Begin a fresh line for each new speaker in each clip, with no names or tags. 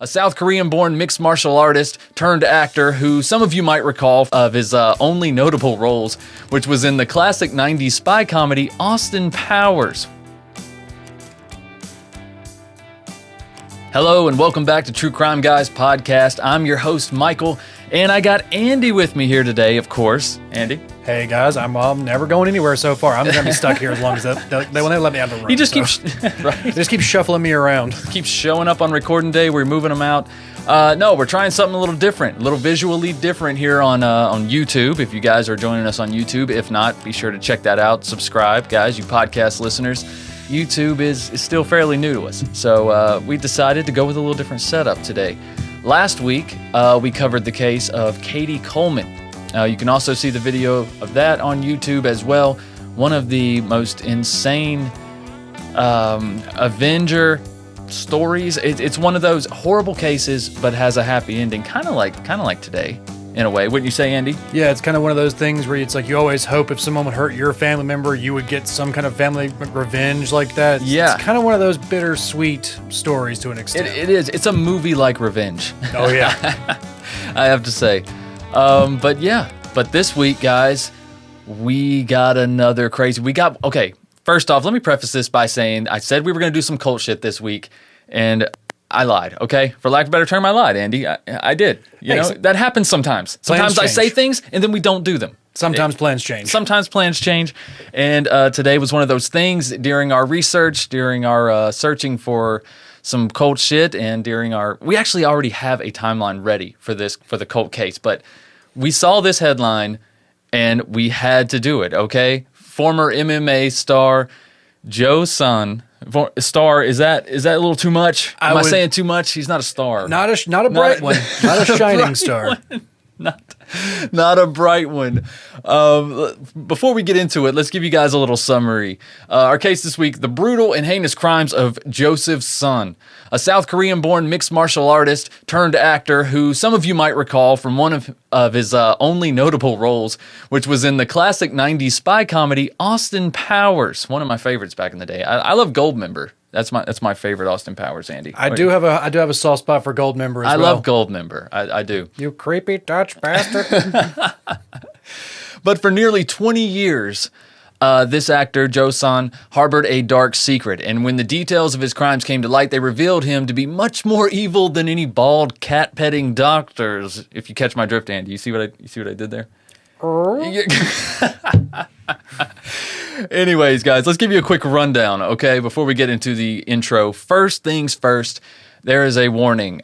a South Korean-born mixed martial artist turned actor who some of you might recall of his only notable roles, which was in the classic 90s spy comedy Austin Powers. Hello and welcome back to True Crime Guys podcast. I'm your host, Michael, and I got Andy with me here today, of course. Andy?
Hey guys, I'm never going anywhere so far. I'm gonna be stuck here as long as they will never let me out of the room.
He just keeps right?
They just keep shuffling me around.
Keeps showing up on recording day. We're moving him out. No, we're trying something a little different, a little visually different here on YouTube. If you guys are joining us on YouTube, if not, be sure to check that out. Subscribe, guys, you podcast listeners. YouTube is still fairly new to us, so we decided to go with a little different setup today. Last week, we covered the case of Katie Coleman. You can also see the video of that on YouTube as well. One of the most insane Avenger stories. It's one of those horrible cases, but has a happy ending, kind of like today, in a way. Wouldn't you say, Andy?
Yeah, it's kind of one of those things where it's like you always hope if someone would hurt your family member, you would get some kind of family revenge like that.
Yeah.
It's kind of one of those bittersweet stories to an extent.
It is. It's a movie like Revenge.
Oh, yeah.
I have to say. But this week, guys, we got another crazy. Okay, first off, let me preface this by saying I said we were going to do some cult shit this week, and I lied, okay? For lack of a better term, I lied, Andy. I did. You know, that happens sometimes. Sometimes I say things, and then we don't do them.
Sometimes plans change.
Sometimes plans change, and today was one of those things during our research, during our searching for some cult shit, and we actually already have a timeline ready for the cult case, but we saw this headline, and we had to do it, okay? Former MMA star Joe Son. Star, is that a little too much? Am I saying too much? He's not a star.
Not a bright one. Not a shining star.
Not a bright one. Before we get into it, let's give you guys a little summary. Our case this week, the brutal and heinous crimes of Joseph Son, a South Korean-born mixed martial artist turned actor who some of you might recall from one of his only notable roles, which was in the classic 90s spy comedy Austin Powers, one of my favorites back in the day. I love Goldmember. That's my favorite Austin Powers, Andy.
I do have a soft spot for Goldmember as well.
I love Goldmember. I do.
You creepy Dutch bastard.
But for nearly 20 years, this actor, Joe Son, harbored a dark secret. And when the details of his crimes came to light, they revealed him to be much more evil than any bald cat-petting doctors. If you catch my drift, Andy, you see what I did there? Anyways, guys, let's give you a quick rundown, okay, before we get into the intro. First things first, there is a warning.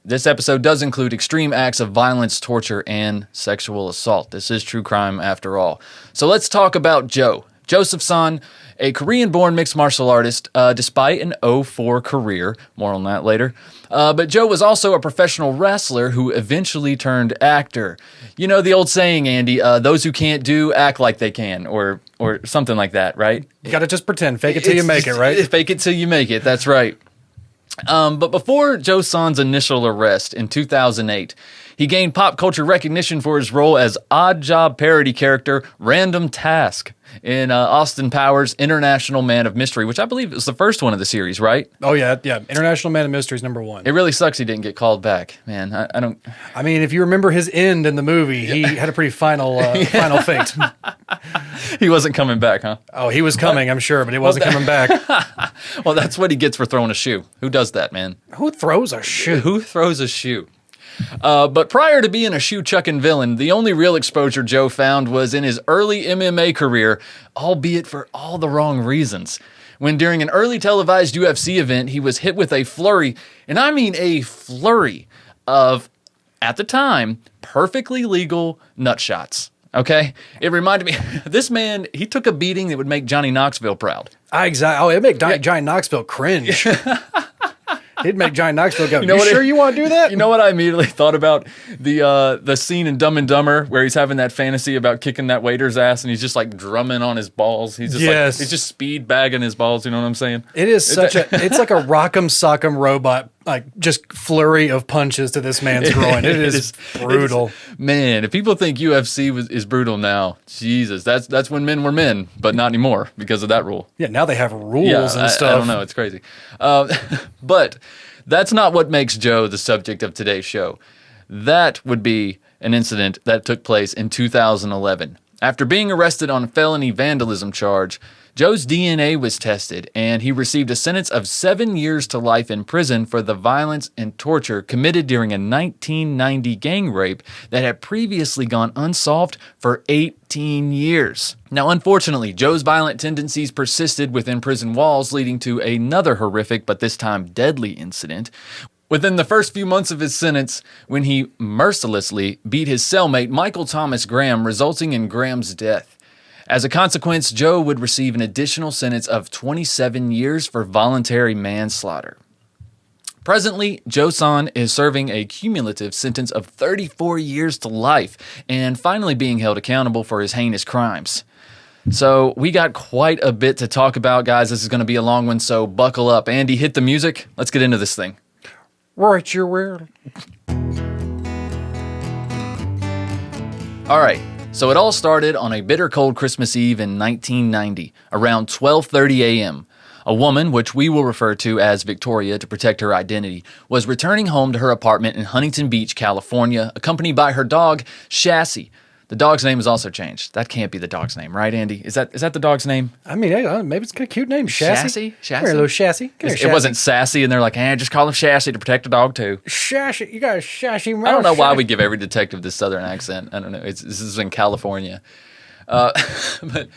This episode does include extreme acts of violence, torture, and sexual assault. This is true crime after all. So let's talk about Joseph Son, a Korean-born mixed martial artist, despite an 0-4 career. More on that later. But Joe was also a professional wrestler who eventually turned actor. You know the old saying, Andy, those who can't do, act like they can, or something like that, right?
You gotta just pretend. Fake it till you make it, right?
Fake it till you make it, that's right. But before Joe Son's initial arrest in 2008, he gained pop culture recognition for his role as odd job parody character Random Task in Austin Powers' International Man of Mystery, which I believe is the first one of the series, right?
Oh, yeah. International Man of Mystery is number one.
It really sucks he didn't get called back, man. I don't...
I mean, if you remember his end in the movie, he had a pretty final fate.
He wasn't coming back, huh?
Oh, he was coming, I'm sure, but he wasn't coming back.
Well, that's what he gets for throwing a shoe. Who does that, man?
Who throws a shoe?
Who throws a shoe? But prior to being a shoe-chucking villain, the only real exposure Joe found was in his early MMA career, albeit for all the wrong reasons. When during an early televised UFC event, he was hit with a flurry, and I mean a flurry, of, at the time, perfectly legal nut shots. Okay? It reminded me, this man, he took a beating that would make Johnny Knoxville proud.
Exactly. Oh, it'd make Johnny Knoxville cringe. He'd make Johnny Knoxville go, you sure you want to do that?
You know what I immediately thought about? The scene in Dumb and Dumber where he's having that fantasy about kicking that waiter's ass and he's just like drumming on his balls. He's just he's just speed bagging his balls, you know what I'm saying?
It is it's like a rock'em sock'em robot, like just flurry of punches to this man's groin. It is brutal.
Man, if people think UFC is brutal now, Jesus, that's when men were men, but not anymore because of that rule.
Yeah, now they have rules and stuff.
I don't know, it's crazy. But That's not what makes Joe the subject of today's show. That would be an incident that took place in 2011. After being arrested on a felony vandalism charge, Joe's DNA was tested, and he received a sentence of 7 years to life in prison for the violence and torture committed during a 1990 gang rape that had previously gone unsolved for 18 years. Now, unfortunately, Joe's violent tendencies persisted within prison walls, leading to another horrific, but this time deadly incident. Within the first few months of his sentence, when he mercilessly beat his cellmate Michael Thomas Graham, resulting in Graham's death. As a consequence, Joe would receive an additional sentence of 27 years for voluntary manslaughter. Presently, Joe Son is serving a cumulative sentence of 34 years to life and finally being held accountable for his heinous crimes. So we got quite a bit to talk about, guys. This is going to be a long one, so buckle up. Andy, hit the music. Let's get into this thing.
Right, you're weird.
All right. So it all started on a bitter cold Christmas Eve in 1990, around 12:30 a.m. A woman, which we will refer to as Victoria to protect her identity, was returning home to her apartment in Huntington Beach, California, accompanied by her dog, Chassis. The dog's name is also changed. That can't be the dog's name, right, Andy? Is that the dog's name?
I mean, maybe it's got a cute name. Chassis? Come
Chassis?
here, little Chassis. Come here,
It
Chassis.
wasn't Sassy, and they're like, just call him Chassis to protect the dog, too.
Chassis. You got a Chassis.
I don't know why we give every detective this southern accent. I don't know. This is in California. But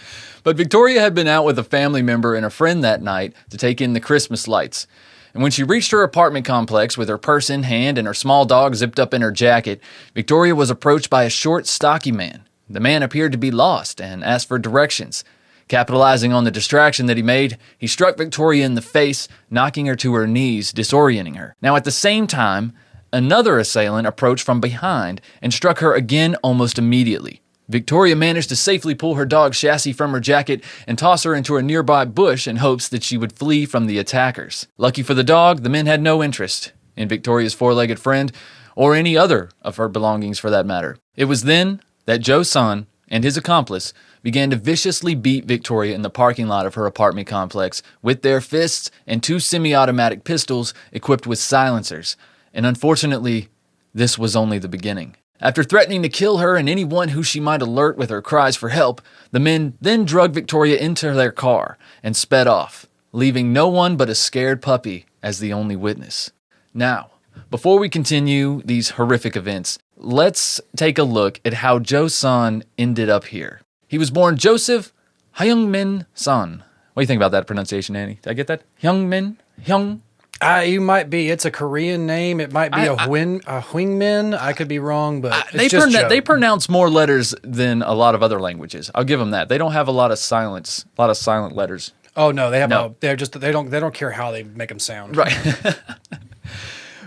Victoria had been out with a family member and a friend that night to take in the Christmas lights. And when she reached her apartment complex with her purse in hand and her small dog zipped up in her jacket, Victoria was approached by a short, stocky man. The man appeared to be lost and asked for directions. Capitalizing on the distraction that he made, he struck Victoria in the face, knocking her to her knees, disorienting her. Now, at the same time, another assailant approached from behind and struck her again almost immediately. Victoria managed to safely pull her dog Chassis from her jacket and toss her into a nearby bush in hopes that she would flee from the attackers. Lucky for the dog, the men had no interest in Victoria's four-legged friend or any other of her belongings for that matter. It was then that Joe Son and his accomplice began to viciously beat Victoria in the parking lot of her apartment complex with their fists and two semi-automatic pistols equipped with silencers. And unfortunately, this was only the beginning. After threatening to kill her and anyone who she might alert with her cries for help, the men then dragged Victoria into their car and sped off, leaving no one but a scared puppy as the only witness. Now, before we continue these horrific events, let's take a look at how Joe Son ended up here. He was born Joseph Hyungmin Son. What do you think about that pronunciation, Annie? Did I get that? Hyung?
You might be. It's a Korean name. It might be a Huingmin. I could be wrong, but it's just Joe.
They pronounce more letters than a lot of other languages. I'll give them that. They don't have a lot of silent letters.
Oh no, they have they don't care how they make them sound.
Right.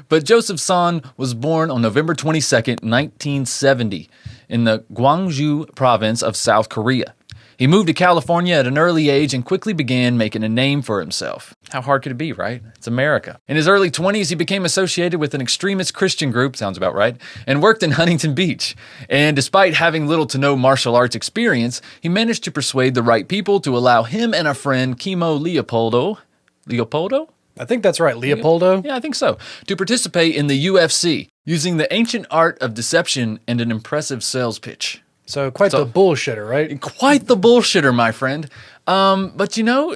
But Joseph Son was born on November 22nd, 1970, in the Gwangju province of South Korea. He moved to California at an early age and quickly began making a name for himself. How hard could it be, right? It's America. In his early 20s, he became associated with an extremist Christian group, sounds about right, and worked in Huntington Beach. And despite having little to no martial arts experience, he managed to persuade the right people to allow him and a friend, Kimo Leopoldo?
I think that's right, Leopoldo.
Yeah, I think so. To participate in the UFC, using the ancient art of deception and an impressive sales pitch.
So quite the bullshitter, right?
Quite the bullshitter, my friend. But you know,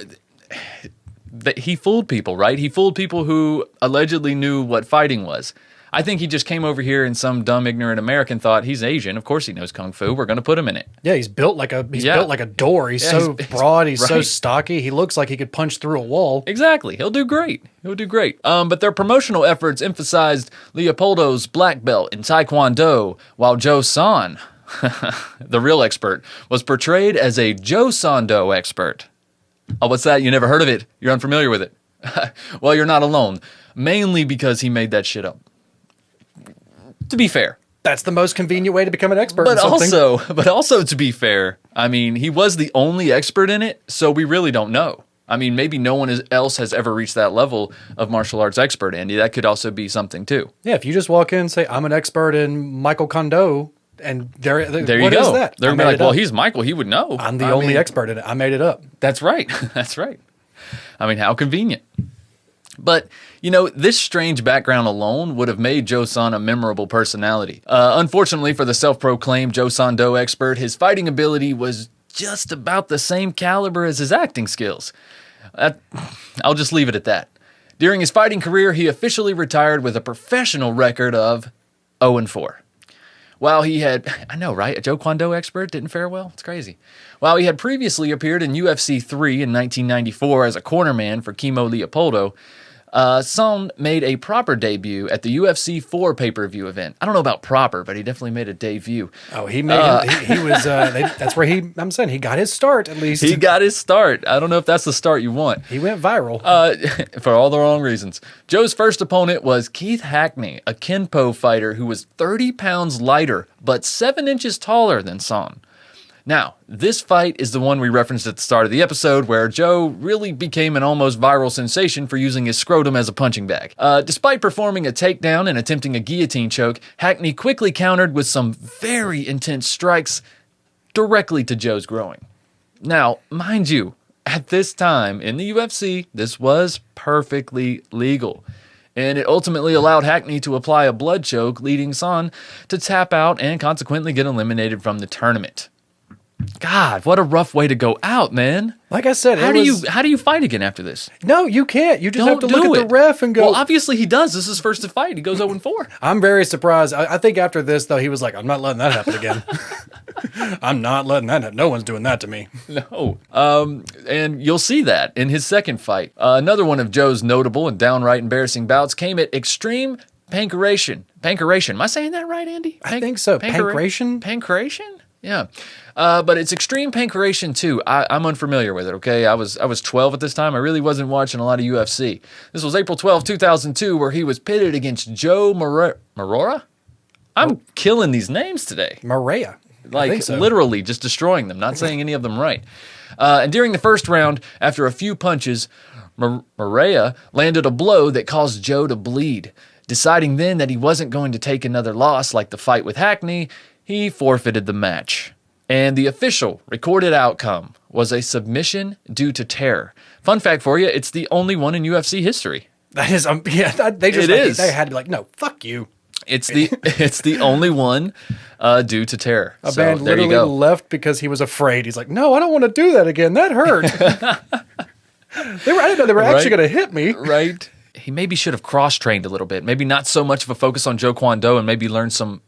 he fooled people, right? He fooled people who allegedly knew what fighting was. I think he just came over here and some dumb, ignorant American thought, he's Asian. Of course he knows Kung Fu. We're going to put him in it.
Yeah, he's built like a door. He's so broad. He's so stocky. He looks like he could punch through a wall. Exactly.
He'll do great. But their promotional efforts emphasized Leopoldo's black belt in Taekwondo, while Joe Son, the real expert, was portrayed as a Joe Son-do expert. Oh, what's that? You never heard of it? You're unfamiliar with it? Well, you're not alone. Mainly because he made that shit up. To be fair.
That's the most convenient way to become an expert
but
in something.
But also, to be fair, I mean, he was the only expert in it, so we really don't know. I mean, maybe no one else has ever reached that level of martial arts expert, Andy. That could also be something, too.
Yeah, if you just walk in and say, I'm an expert in Michael Kondo, and there you
go. Is that? They're like, well, he's Michael. He would know.
I'm the only expert in it. I made it up.
That's right. That's right. I mean, how convenient. But, you know, this strange background alone would have made Joe Son a memorable personality. Unfortunately for the self-proclaimed Joe Son Do expert, his fighting ability was just about the same caliber as his acting skills. I'll just leave it at that. During his fighting career, he officially retired with a professional record of 0-4. While he had, I know, right? A Joe Kwon Do expert didn't fare well? It's crazy. While he had previously appeared in UFC 3 in 1994 as a cornerman for Kimo Leopoldo, Son made a proper debut at the UFC 4 pay-per-view event. I don't know about proper, but he definitely made a debut.
Oh, he made he was, that's where I'm saying he got his start at least.
He got his start. I don't know if that's the start you want.
He went viral.
For all the wrong reasons. Joe's first opponent was Keith Hackney, a Kenpo fighter who was 30 pounds lighter, but 7 inches taller than Son. Now, this fight is the one we referenced at the start of the episode where Joe really became an almost viral sensation for using his scrotum as a punching bag. Despite performing a takedown and attempting a guillotine choke, Hackney quickly countered with some very intense strikes directly to Joe's groin. Now, mind you, at this time in the UFC, this was perfectly legal. And it ultimately allowed Hackney to apply a blood choke, leading Son to tap out and consequently get eliminated from the tournament. God, what a rough way to go out, man.
Like I said,
how do you fight again after this?
No, you can't. You just have to look at the ref and go.
Well, obviously he does. This is his first fight. He goes 0-4.
I'm very surprised. I think after this, though, he was like, I'm not letting that happen again. I'm not letting that happen. No one's doing that to me.
No. And you'll see that in his second fight. Another one of Joe's notable and downright embarrassing bouts came at Extreme Pancration. Am I saying that right, Andy?
I think so. Pancration?
Pancration? Yeah. But it's Extreme Pancration 2. I'm unfamiliar with it, okay? I was 12 at this time. I really wasn't watching a lot of UFC. This was April 12, 2002, where he was pitted against Joe Marora? I'm killing these names today.
Maria.
Like, so. Literally just destroying them, not saying any of them right. And during the first round, after a few punches, Maria landed a blow that caused Joe to bleed. Deciding then that he wasn't going to take another loss like the fight with Hackney, he forfeited the match. And the official recorded outcome was a submission due to terror. Fun fact for you, it's the only one in UFC history.
That is, they had to be like, no, fuck you.
It's the only one due to terror.
A man literally left because he was afraid. He's like, no, I don't want to do that again. That hurt. I didn't know they were actually going to hit me.
Right. He maybe should have cross-trained a little bit. Maybe not so much of a focus on Joe Kwon Do and maybe learn some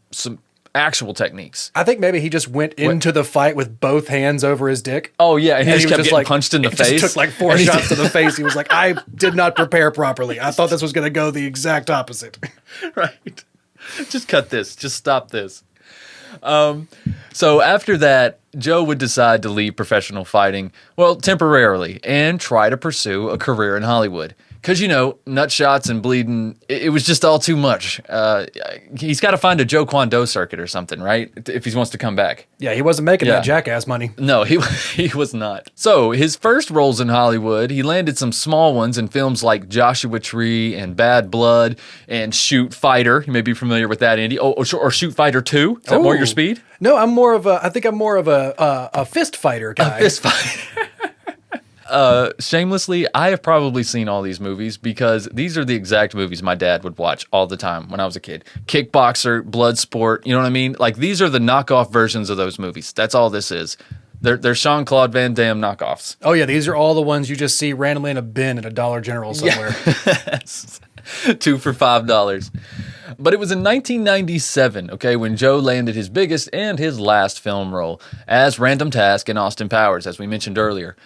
actual techniques.
I think maybe he just went into the fight with both hands over his dick.
Oh, yeah. And he just kept getting punched in the face.
He just took like 4 shots to the face. He was like, I did not prepare properly. I thought this was going to go the exact opposite.
Right. Just cut this. Just stop this. So after that, Joe would decide to leave professional fighting, well, temporarily, and try to pursue a career in Hollywood. Because, you know, nut shots and bleeding, it was just all too much. He's got to find a Joe Kwon Do circuit or something, right? If he wants to come back.
Yeah, he wasn't making that jackass money.
No, he was not. So his first roles in Hollywood, he landed some small ones in films like Joshua Tree and Bad Blood and Shoot Fighter. You may be familiar with that, Andy. Or Shoot Fighter 2. Is that more your speed?
No, I think I'm more of a fist fighter guy.
A fist fighter. Shamelessly, I have probably seen all these movies because these are the exact movies my dad would watch all the time when I was a kid. Kickboxer, Bloodsport, you know what I mean? Like, these are the knockoff versions of those movies. That's all this is. They're Jean-Claude Van Damme knockoffs.
Oh, yeah, these are all the ones you just see randomly in a bin at a Dollar General somewhere.
Yes. 2 for $5. But it was in 1997, okay, when Joe landed his biggest and his last film role as Random Task in Austin Powers, as we mentioned earlier.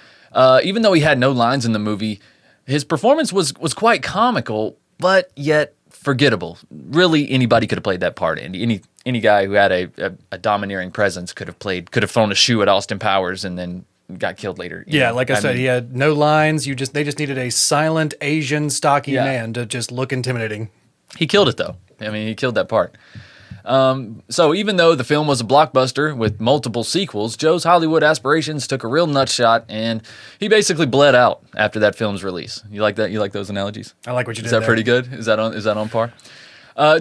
Even though he had no lines in the movie, his performance was quite comical, but yet forgettable. Really, anybody could have played that part. Any guy who had a domineering presence could have thrown a shoe at Austin Powers and then got killed later.
Yeah, like I said, he had no lines. They just needed a silent Asian stocky man to just look intimidating.
He killed it though. I mean, he killed that part. So even though the film was a blockbuster with multiple sequels, Joe's Hollywood aspirations took a real nutshot, and he basically bled out after that film's release. You like that? You like those analogies?
I like what you did.
Is that
there.
Pretty good? Is that on par?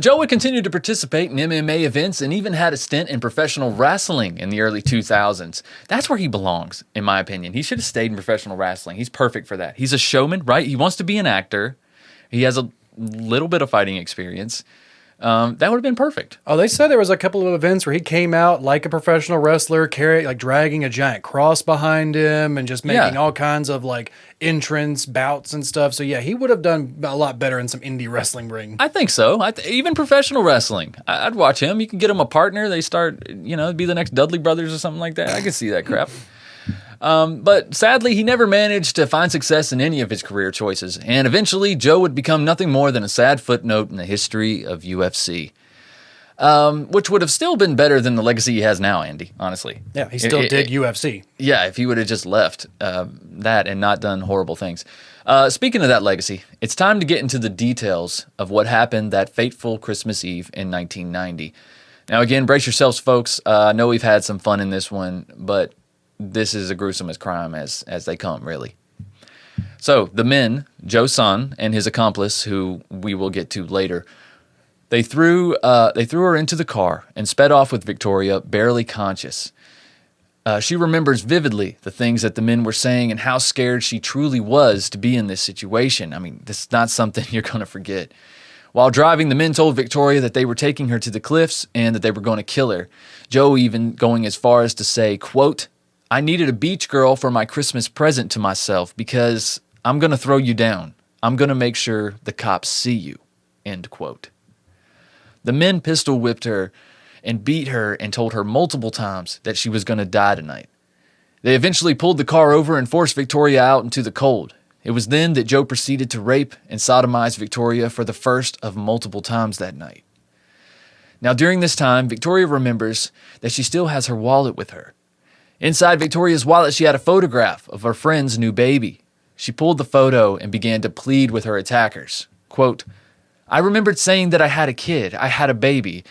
Joe would continue to participate in MMA events and even had a stint in professional wrestling in the early 2000s. That's where he belongs, in my opinion. He should have stayed in professional wrestling. He's perfect for that. He's a showman, right? He wants to be an actor. He has a little bit of fighting experience. That would have been perfect.
Oh, they said there was a couple of events where he came out like a professional wrestler, dragging a giant cross behind him and just making all kinds of like entrance bouts and stuff. So yeah, he would have done a lot better in some indie wrestling ring.
I think so. Even professional wrestling. I'd watch him. You can get him a partner. They start, be the next Dudley Brothers or something like that. I could see that crap. But sadly, he never managed to find success in any of his career choices, and eventually Joe would become nothing more than a sad footnote in the history of UFC, which would have still been better than the legacy he has now, Andy, honestly.
Yeah, he still did UFC.
Yeah, if he would have just left that and not done horrible things. Speaking of that legacy, it's time to get into the details of what happened that fateful Christmas Eve in 1990. Now, again, brace yourselves, folks. I know we've had some fun in this one, but this is as gruesome as crime as they come, really. So the men, Joe's son and his accomplice, who we will get to later, they threw her into the car and sped off with Victoria, barely conscious. She remembers vividly the things that the men were saying and how scared she truly was to be in this situation. I mean, this is not something you're going to forget. While driving, the men told Victoria that they were taking her to the cliffs and that they were going to kill her. Joe even going as far as to say, quote, "I needed a beach girl for my Christmas present to myself because I'm going to throw you down. I'm going to make sure the cops see you." End quote. The men pistol whipped her and beat her and told her multiple times that she was going to die tonight. They eventually pulled the car over and forced Victoria out into the cold. It was then that Joe proceeded to rape and sodomize Victoria for the first of multiple times that night. Now, during this time, Victoria remembers that she still has her wallet with her. Inside Victoria's wallet, she had a photograph of her friend's new baby. She pulled the photo and began to plead with her attackers. Quote, "I remembered saying that I had a kid, I had a baby,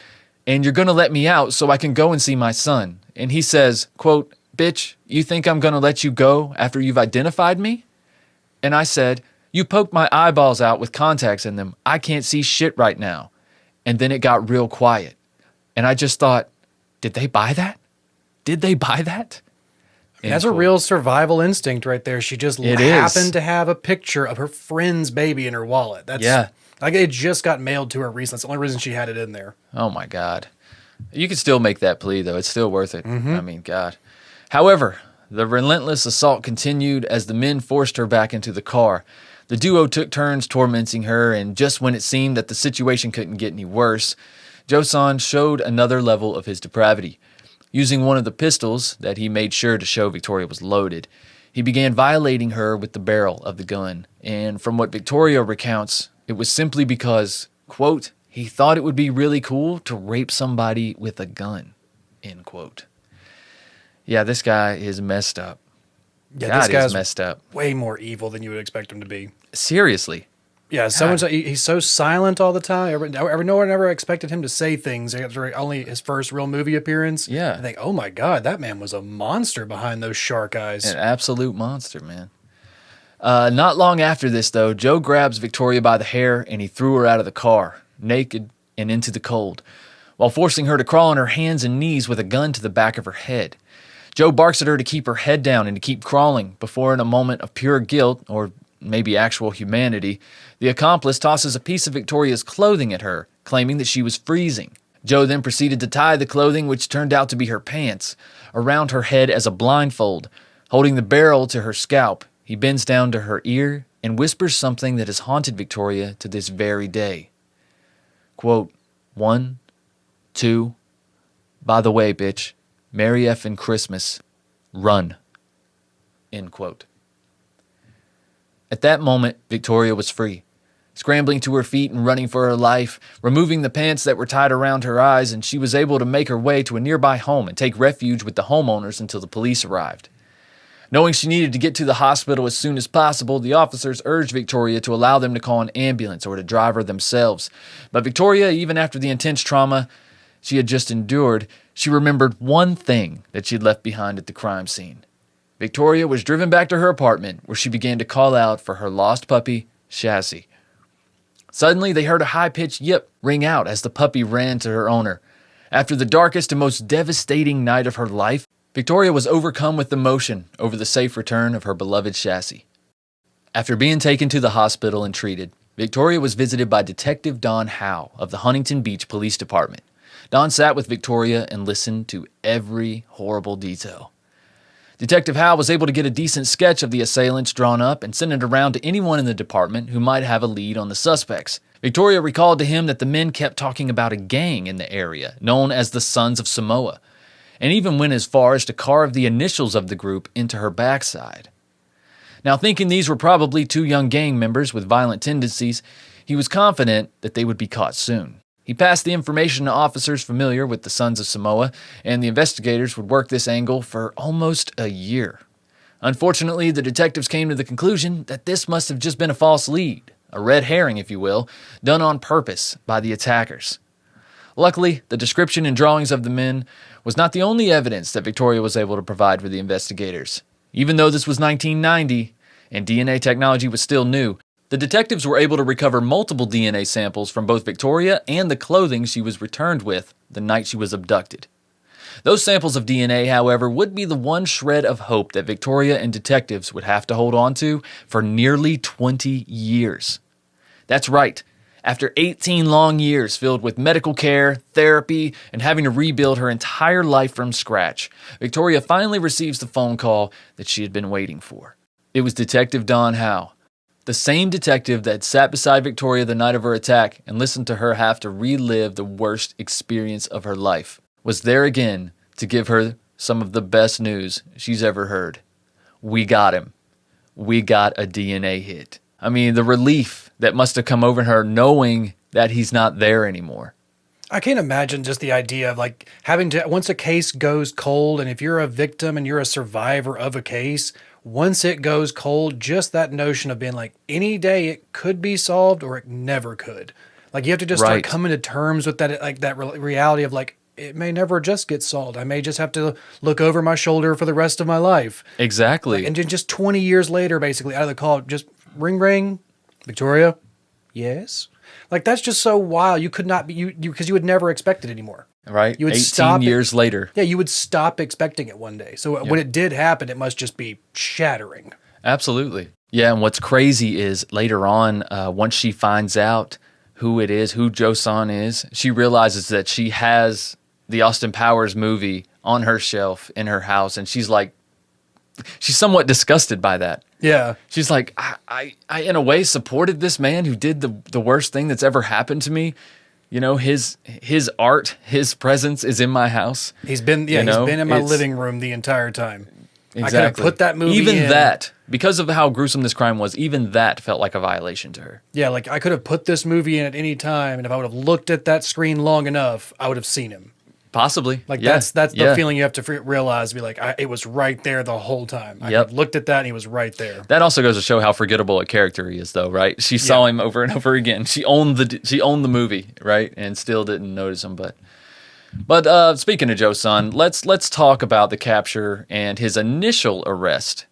and you're going to let me out so I can go and see my son." And he says, quote, "Bitch, you think I'm going to let you go after you've identified me?" And I said, "You poked my eyeballs out with contacts in them. I can't see shit right now." And then it got real quiet. And I just thought, did they buy that? Did they buy that?
That's a real survival instinct right there. She just happened to have a picture of her friend's baby in her wallet. That's like it just got mailed to her recently. That's the only reason she had it in there.
Oh my God. You can still make that plea though. It's still worth it. I mean, God. However, the relentless assault continued as the men forced her back into the car. The duo took turns tormenting her, and just when it seemed that the situation couldn't get any worse, Joe-san showed another level of his depravity. Using one of the pistols that he made sure to show Victoria was loaded, he began violating her with the barrel of the gun. And from what Victoria recounts, it was simply because, quote, he thought it would be really cool to rape somebody with a gun, end quote. Yeah, this guy is messed up.
Yeah,
God,
this guy's
he's messed up.
way more evil than you would expect him to be.
Seriously.
Yeah, he's so silent all the time. No one ever expected him to say things after only his first real movie appearance.
Yeah.
I think, oh my God, that man was a monster behind those shark eyes.
An absolute monster, man. Not long after this, though, Joe grabs Victoria by the hair and he threw her out of the car, naked and into the cold, while forcing her to crawl on her hands and knees with a gun to the back of her head. Joe barks at her to keep her head down and to keep crawling before, in a moment of pure guilt, or maybe actual humanity, the accomplice tosses a piece of Victoria's clothing at her, claiming that she was freezing. Joe then proceeded to tie the clothing, which turned out to be her pants, around her head as a blindfold. Holding the barrel to her scalp, he bends down to her ear and whispers something that has haunted Victoria to this very day. Quote, 1, 2, by the way, bitch, Merry effing Christmas, run, end quote. At that moment, Victoria was free, scrambling to her feet and running for her life, removing the pants that were tied around her eyes, and she was able to make her way to a nearby home and take refuge with the homeowners until the police arrived. Knowing she needed to get to the hospital as soon as possible, the officers urged Victoria to allow them to call an ambulance or to drive her themselves. But Victoria, even after the intense trauma she had just endured, she remembered one thing that she'd left behind at the crime scene. Victoria was driven back to her apartment, where she began to call out for her lost puppy, Chassis. Suddenly, they heard a high-pitched yip ring out as the puppy ran to her owner. After the darkest and most devastating night of her life, Victoria was overcome with emotion over the safe return of her beloved Chassis. After being taken to the hospital and treated, Victoria was visited by Detective Don Howe of the Huntington Beach Police Department. Don sat with Victoria and listened to every horrible detail. Detective Howe was able to get a decent sketch of the assailants drawn up and send it around to anyone in the department who might have a lead on the suspects. Victoria recalled to him that the men kept talking about a gang in the area, known as the Sons of Samoa, and even went as far as to carve the initials of the group into her backside. Now, thinking these were probably two young gang members with violent tendencies, he was confident that they would be caught soon. He passed the information to officers familiar with the Sons of Samoa, and the investigators would work this angle for almost a year. Unfortunately, the detectives came to the conclusion that this must have just been a false lead, a red herring, if you will, done on purpose by the attackers. Luckily, the description and drawings of the men was not the only evidence that Victoria was able to provide for the investigators. Even though this was 1990 and DNA technology was still new, the detectives were able to recover multiple DNA samples from both Victoria and the clothing she was returned with the night she was abducted. Those samples of DNA, however, would be the one shred of hope that Victoria and detectives would have to hold on to for nearly 20 years. That's right. After 18 long years filled with medical care, therapy, and having to rebuild her entire life from scratch, Victoria finally receives the phone call that she had been waiting for. It was Detective Don Howe, the same detective that sat beside Victoria the night of her attack and listened to her have to relive the worst experience of her life, was there again to give her some of the best news she's ever heard. We got him. We got a DNA hit. I mean, the relief that must have come over her knowing that he's not there anymore.
I can't imagine just the idea of like having to, once a case goes cold, and if you're a victim and you're a survivor of a case, once it goes cold, just that notion of being like, any day it could be solved or it never could. Like you have to just start coming to terms with that, like that reality of like, it may never just get solved. I may just have to look over my shoulder for the rest of my life.
Exactly.
Like, and then just 20 years later, basically out of the call, just ring, Victoria. Yes. Like that's just so wild. You could not be you because you would never expect it anymore.
Right.
You would
18 years later.
Yeah, you would stop expecting it one day. So when it did happen, it must just be shattering.
Absolutely. Yeah, and what's crazy is later on, once she finds out who it is, who Joe-san is, she realizes that she has the Austin Powers movie on her shelf in her house, and she's somewhat disgusted by that.
Yeah.
She's like, I in a way supported this man who did the worst thing that's ever happened to me. You know, his art, his presence is in my house.
He's been in my living room the entire time.
Exactly.
I could have put that movie in.
That, because of how gruesome this crime was, even that felt like a violation to her.
Yeah, like I could have put this movie in at any time, and if I would have looked at that screen long enough, I would have seen him.
Possibly.
Like that's the feeling you have to realize, be like, it was right there the whole time. I looked at that and he was right there.
That also goes to show how forgettable a character he is, though, right? She saw him over and over again. She owned the movie, right? And still didn't notice him. But speaking of Joe-san, let's talk about the capture and his initial arrest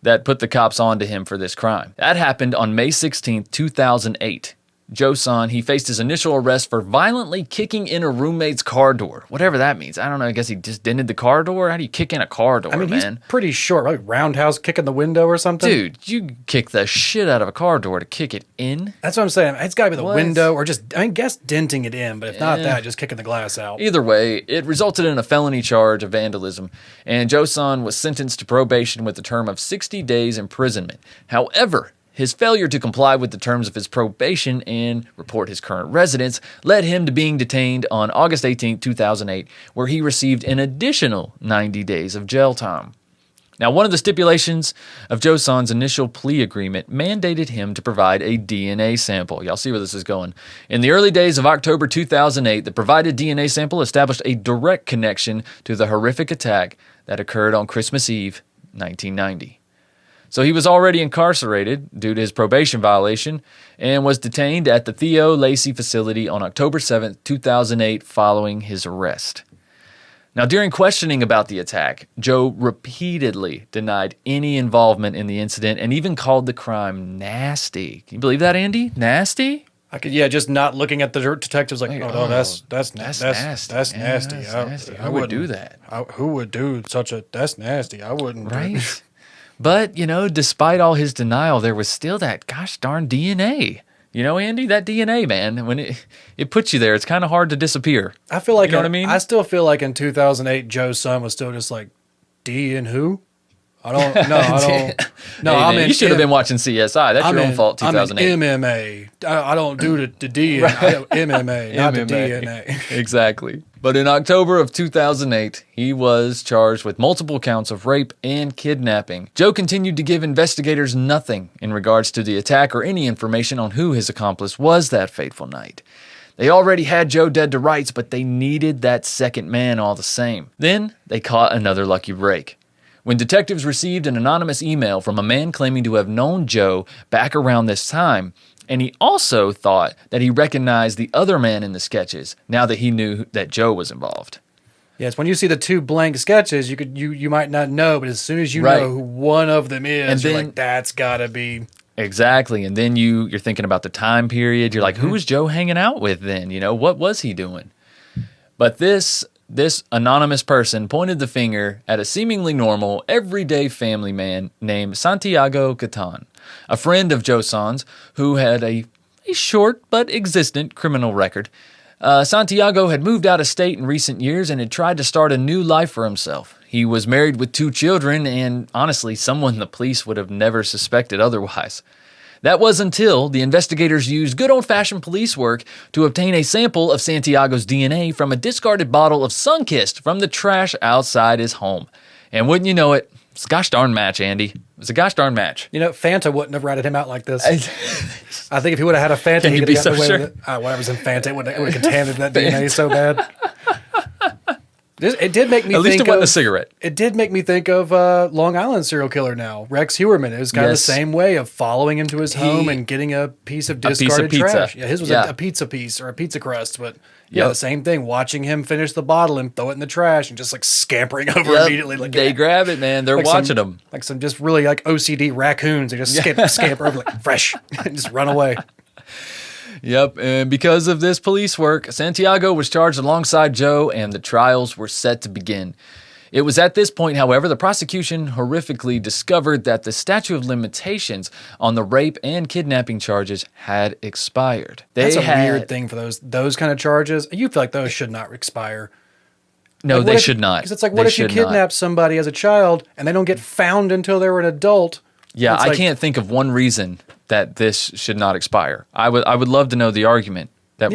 that put the cops onto him for this crime. That happened on May 16th, 2008. Joe-san, he faced his initial arrest for violently kicking in a roommate's car door. Whatever that means. I don't know. I guess he just dented the car door? How do you kick in a car door, man?
He's pretty short. Like roundhouse kick in the window or something?
Dude, you kick the shit out of a car door to kick it in?
That's what I'm saying. It's got to be the window or just, I guess, denting it in. But if not that, just kicking the glass out.
Either way, it resulted in a felony charge of vandalism. And Joe-san was sentenced to probation with a term of 60 days imprisonment. However, his failure to comply with the terms of his probation and report his current residence led him to being detained on August 18, 2008, where he received an additional 90 days of jail time. Now, one of the stipulations of Joe-san's initial plea agreement mandated him to provide a DNA sample. Y'all see where this is going. In the early days of October 2008, the provided DNA sample established a direct connection to the horrific attack that occurred on Christmas Eve, 1990. So he was already incarcerated due to his probation violation and was detained at the Theo Lacey facility on October 7, 2008 following his arrest. Now, during questioning about the attack, Joe repeatedly denied any involvement in the incident and even called the crime nasty. Can you believe that, Andy? Nasty?
I could, just not looking at the detectives like, that's nasty.
That's nasty. Who would do that?
Who would do such a, that's nasty. I wouldn't.
Right. But, despite all his denial, there was still that gosh darn DNA. You know, Andy, that DNA, man, when it puts you there, it's kind of hard to disappear.
I feel like,
you know what I mean?
I still feel like in 2008, Joe's son was still just like, D and who? I don't. No,
hey,
I'm
man,
in.
You should have been watching CSI. That's your own fault. 2008.
I'm in MMA. I don't do the D. MMA, not the DNA.
Exactly. But in October of 2008, he was charged with multiple counts of rape and kidnapping. Joe continued to give investigators nothing in regards to the attack or any information on who his accomplice was that fateful night. They already had Joe dead to rights, but they needed that second man all the same. Then they caught another lucky break. When detectives received an anonymous email from a man claiming to have known Joe back around this time, and he also thought that he recognized the other man in the sketches now that he knew that Joe was involved.
Yes, when you see the two blank sketches, you might not know, but as soon as you know who one of them is, and you're like, that's gotta be...
Exactly, and then you're thinking about the time period. You're like, who was Joe hanging out with then? You know, what was he doing? But this anonymous person pointed the finger at a seemingly normal, everyday family man named Santiago Catan, a friend of Joe Son's who had a short but existent criminal record. Santiago had moved out of state in recent years and had tried to start a new life for himself. He was married with 2 children and, honestly, someone the police would have never suspected otherwise. That was until the investigators used good old-fashioned police work to obtain a sample of Santiago's DNA from a discarded bottle of Sunkist from the trash outside his home. And wouldn't you know it, it's a gosh darn match, Andy. It was a gosh darn match.
You know, Fanta wouldn't have ratted him out like this. I think if he would have had a Fanta, he could have gotten away with it. Whatever's in Fanta, it would have contaminated that DNA so bad. It did make me think
At least it wasn't a cigarette.
It did make me think of Long Island serial killer now, Rex Heuermann. It was kind of the same way of following him to his home and getting a piece of discarded trash. Yeah, his was a pizza piece or a pizza crust, but the same thing. Watching him finish the bottle and throw it in the trash and just like scampering over immediately. Like
they grab it, man. They're like watching them.
Like some just really like OCD raccoons. They just scamper over like fresh and just run away.
Yep, and because of this police work, Santiago was charged alongside Joe, and the trials were set to begin. It was at this point, however, the prosecution horrifically discovered that the statute of limitations on the rape and kidnapping charges had expired.
That's a weird thing for those kind of charges. You feel like those should not expire.
No, they should not.
Because it's like, what if you kidnap somebody as a child and they don't get found until they were an adult?
Yeah, I can't think of one reason that this should not expire. I would love to know the argument that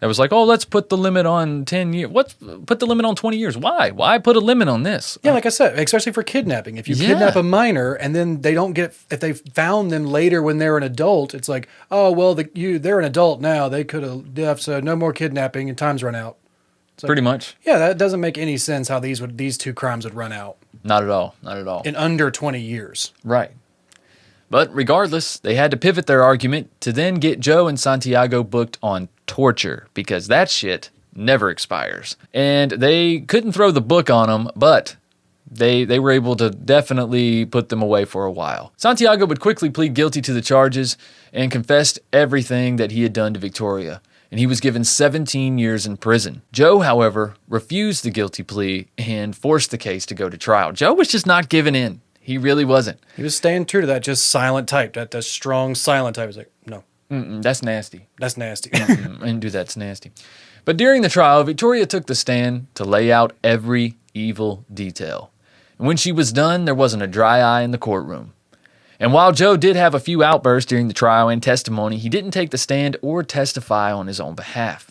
was like, oh, let's put the limit on 10 years. Put the limit on 20 years? Why? Why put a limit on this?
Yeah, like I said, especially for kidnapping. If you kidnap a minor and then they don't get, if they found them later when they're an adult, it's like, oh, well, they're an adult now. They could have left, so no more kidnapping and time's run out. Like,
pretty much. Yeah,
that doesn't make any sense how these two crimes would run out.
Not at all. Not at all.
In under 20 years.
Right. But regardless, they had to pivot their argument to then get Joe and Santiago booked on torture because that shit never expires. And they couldn't throw the book on them, but they were able to definitely put them away for a while. Santiago would quickly plead guilty to the charges and confessed everything that he had done to Victoria, and he was given 17 years in prison. Joe, however, refused the guilty plea and forced the case to go to trial. Joe was just not giving in. He really wasn't.
He was staying true to that just silent type, that strong silent type. He was like, no.
That's nasty.
That's nasty.
I didn't do that. It's nasty. But during the trial, Victoria took the stand to lay out every evil detail. And when she was done, there wasn't a dry eye in the courtroom. And while Joe did have a few outbursts during the trial and testimony, he didn't take the stand or testify on his own behalf.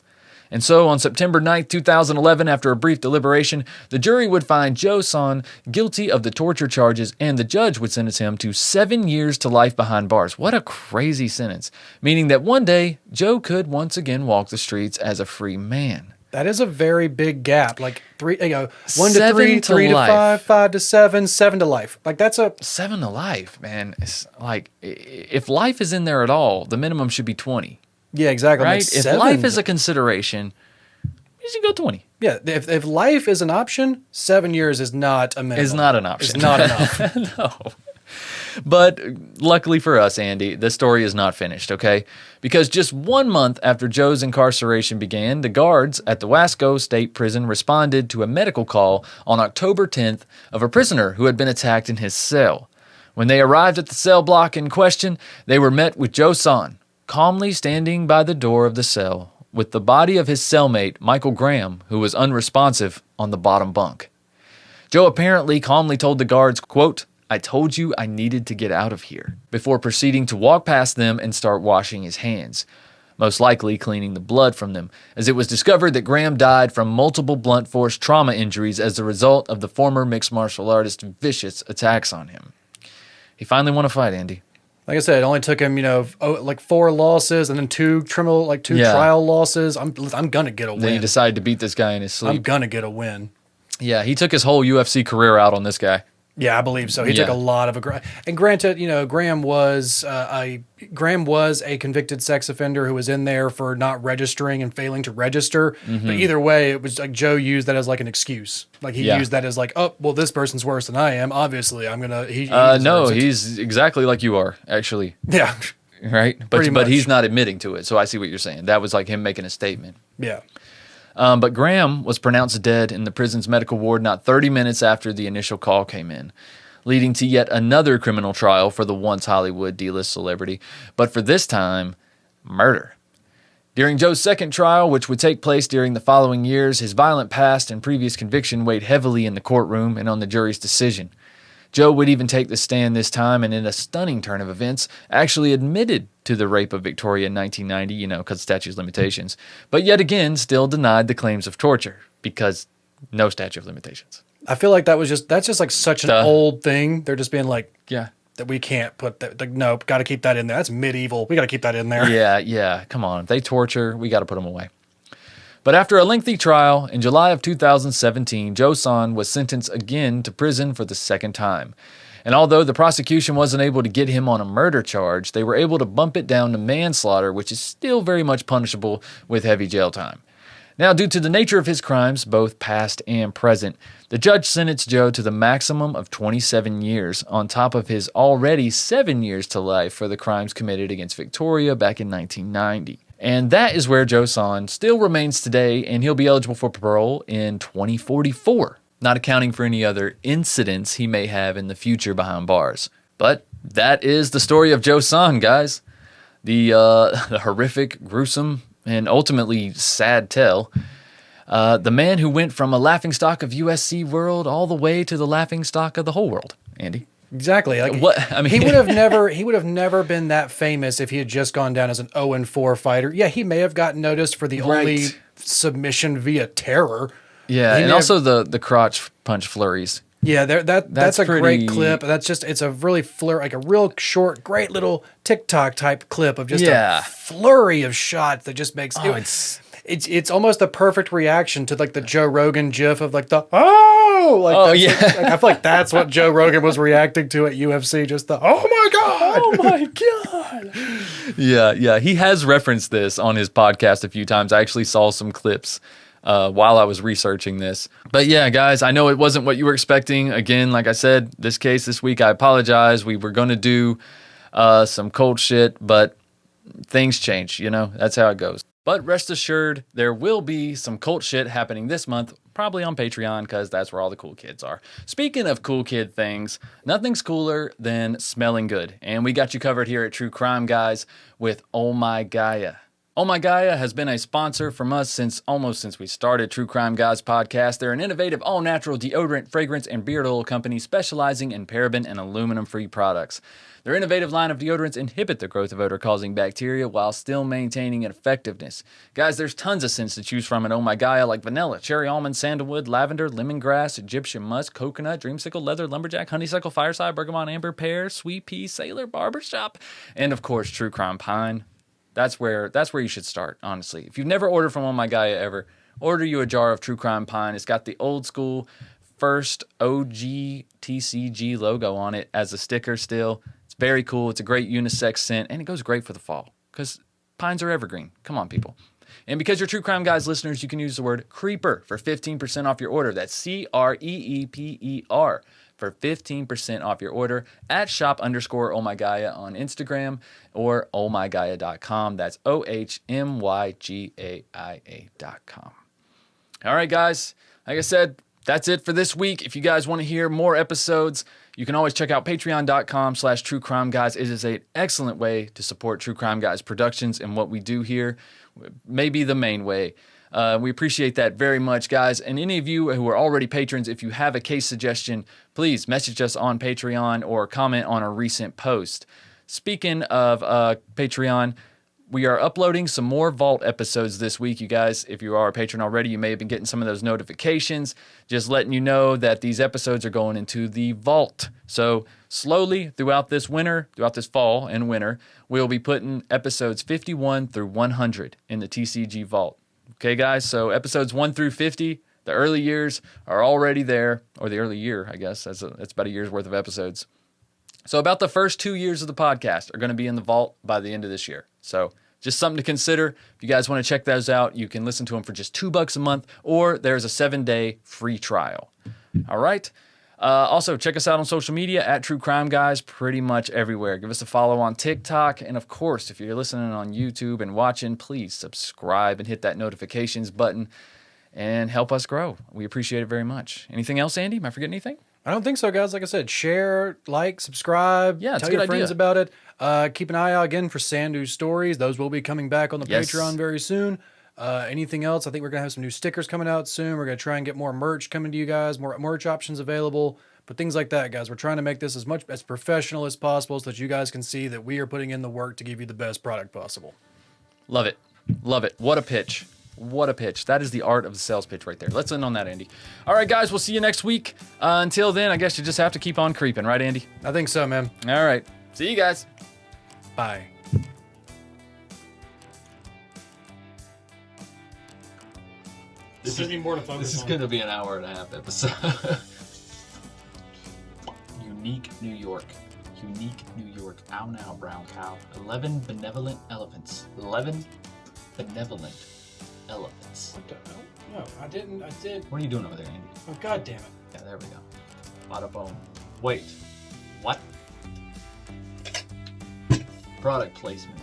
And so on September 9th, 2011, after a brief deliberation, the jury would find Joe Son guilty of the torture charges, and the judge would sentence him to 7 years to life behind bars. What a crazy sentence. Meaning that one day, Joe could once again walk the streets as a free man.
That is a very big gap. Like 1 to 3, 3 to 5, 5 to 7, 7 to life. Like that's a
7 to life, man. It's like if life is in there at all, the minimum should be 20.
Yeah, exactly.
Right? If life is a consideration, you should go 20.
Yeah, if life is an option, 7 years is not a minimum.
It's not an option.
It's not enough.
No. But luckily for us, Andy, the story is not finished, okay? Because just 1 month after Joe's incarceration began, the guards at the Wasco State Prison responded to a medical call on October 10th of a prisoner who had been attacked in his cell. When they arrived at the cell block in question, they were met with Joe Son, calmly standing by the door of the cell with the body of his cellmate, Michael Graham, who was unresponsive, on the bottom bunk. Joe apparently calmly told the guards, quote, "I told you I needed to get out of here," before proceeding to walk past them and start washing his hands, most likely cleaning the blood from them, as it was discovered that Graham died from multiple blunt force trauma injuries as a result of the former mixed martial artist's vicious attacks on him. He finally won a fight, Andy.
Like I said, it only took him, like 4 losses and then two trial losses. I'm gonna get a win.
Then he decided to beat this guy in his sleep.
I'm gonna get a win.
Yeah, he took his whole UFC career out on this guy.
Yeah, I believe so. He took a lot of and granted, Graham was a convicted sex offender who was in there for not registering and failing to register. Mm-hmm. But either way, it was like Joe used that as like an excuse. Like he used that as like, oh, well, this person's worse than I am. Obviously, I'm gonna. No,
he's exactly like you are, actually.
Yeah.
Right, but he's not admitting to it. So I see what you're saying. That was like him making a statement.
Yeah.
But Graham was pronounced dead in the prison's medical ward not 30 minutes after the initial call came in, leading to yet another criminal trial for the once Hollywood D-list celebrity, but for this time, murder. During Joe's second trial, which would take place during the following years, his violent past and previous conviction weighed heavily in the courtroom and on the jury's decision. Joe would even take the stand this time and in a stunning turn of events actually admitted to the rape of Victoria in 1990, because of statute of limitations, but yet again still denied the claims of torture because no statute of limitations.
I feel like that's just like such an old thing. They're just being like,
yeah,
that we can't put that, like, nope, got to keep that in there. That's medieval. We got to keep that in there.
Yeah, come on. If they torture, we got to put them away. But after a lengthy trial, in July of 2017, Joe Son was sentenced again to prison for the second time. And although the prosecution wasn't able to get him on a murder charge, they were able to bump it down to manslaughter, which is still very much punishable with heavy jail time. Now, due to the nature of his crimes, both past and present, the judge sentenced Joe to the maximum of 27 years, on top of his already 7 years to life for the crimes committed against Victoria back in 1990. And that is where Joe Son still remains today, and he'll be eligible for parole in 2044, not accounting for any other incidents he may have in the future behind bars. But that is the story of Joe Son, guys. The horrific, gruesome, and ultimately sad tale. The man who went from a laughingstock of UFC world all the way to the laughingstock of the whole world, Andy.
Exactly. Like he would have never been that famous if he had just gone down as an 0-4 fighter. Yeah, he may have gotten noticed for the only submission via terror.
Yeah, and also the crotch punch flurries.
Yeah, that's a great clip. It's a really like a real short, great little TikTok type clip of just a flurry of shots that just makes it's almost the perfect reaction to like the Joe Rogan gif of like the I feel like that's what Joe Rogan was reacting to at UFC, just the oh my god.
Yeah, he has referenced this on his podcast a few times. I actually saw some clips while I was researching this. But yeah, guys, I know it wasn't what you were expecting. Again, like I said, this week, I apologize. We were going to do some cold shit, but things change, that's how it goes. But rest assured, there will be some cult shit happening this month, probably on Patreon, because that's where all the cool kids are. Speaking of cool kid things, nothing's cooler than smelling good. And we got you covered here at True Crime Guys with Oh My Gaia. Oh My Gaia has been a sponsor from us since we started True Crime Guys podcast. They're an innovative all-natural deodorant, fragrance, and beard oil company specializing in paraben and aluminum-free products. Their innovative line of deodorants inhibit the growth of odor-causing bacteria while still maintaining effectiveness. Guys, there's tons of scents to choose from at Oh My Gaia, like vanilla, cherry almond, sandalwood, lavender, lemongrass, Egyptian musk, coconut, dreamsicle, leather, lumberjack, honeysuckle, fireside, bergamot, amber, pear, sweet pea, sailor, barbershop, and of course, True Crime Pine. That's where you should start, honestly. If you've never ordered from Oh My Gaia ever, order you a jar of True Crime Pine. It's got the old school first OG TCG logo on it as a sticker still. It's very cool. It's a great unisex scent, and it goes great for the fall because pines are evergreen. Come on, people. And because you're True Crime Guys listeners, you can use the word CREEPER for 15% off your order. That's CREEPER for 15% off your order at shop_ohmygaia on Instagram or ohmygaia.com. That's OHMYGAIA.com. All right, guys. Like I said, That's it for this week. If you guys want to hear more episodes, you can always check out patreon.com/True Crime Guys. It is an excellent way to support True Crime Guys Productions and what we do here. Maybe the main way. We appreciate that very much, guys. And any of you who are already patrons, if you have a case suggestion, please message us on Patreon or comment on a recent post. Speaking of Patreon, we are uploading some more Vault episodes this week, you guys. If you are a patron already, you may have been getting some of those notifications. Just letting you know that these episodes are going into the Vault. So slowly throughout this fall and winter, we'll be putting episodes 51 through 100 in the TCG Vault. Okay, guys? So episodes 1 through 50, the early years are already there, or the early year, I guess. That's about a year's worth of episodes. So about the first 2 years of the podcast are going to be in the Vault by the end of this year. So just something to consider. If you guys want to check those out, you can listen to them for just $2 a month, or there's a 7-day free trial. All right. Also, check us out on social media at True Crime Guys, pretty much everywhere. Give us a follow on TikTok. And of course, if you're listening on YouTube and watching, please subscribe and hit that notifications button and help us grow. We appreciate it very much. Anything else, Andy? Am I forgetting anything?
I don't think so, guys. Like I said, share, like, subscribe, tell your friends about it. Keep an eye out again for Sandu's stories. Those will be coming back on the Patreon very soon. Anything else? I think we're going to have some new stickers coming out soon. We're going to try and get more merch coming to you guys, more merch options available. But things like that, guys, we're trying to make this as professional as possible so that you guys can see that we are putting in the work to give you the best product possible.
Love it. Love it. What a pitch. What a pitch. That is the art of the sales pitch right there. Let's end on that, Andy. All right, guys, we'll see you next week. Until then, I guess you just have to keep on creeping, right, Andy?
I think so, man.
All right. See you guys.
Bye.
This is more to focus
This is
on.
going to be an hour and a half episode. Unique New York. Unique New York. Ow now, brown cow. 11 benevolent elephants. 11 benevolent elephants.
What the hell? No, I didn't. I did.
What are you doing over there, Andy?
Oh, God damn it.
Yeah, there we go. Bada boom. Wait. What? Product placement.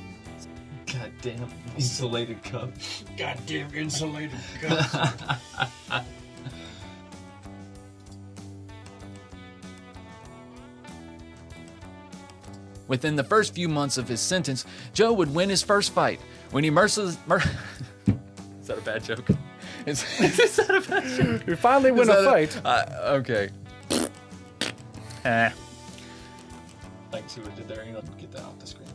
Goddamn insulated cup.
Goddamn insulated cup.
Within the first few months of his sentence, Joe would win his first fight when he Is that a bad joke? Is that a bad joke?
We finally win a fight.
Okay. Thanks, who did there. You know, get that off the screen.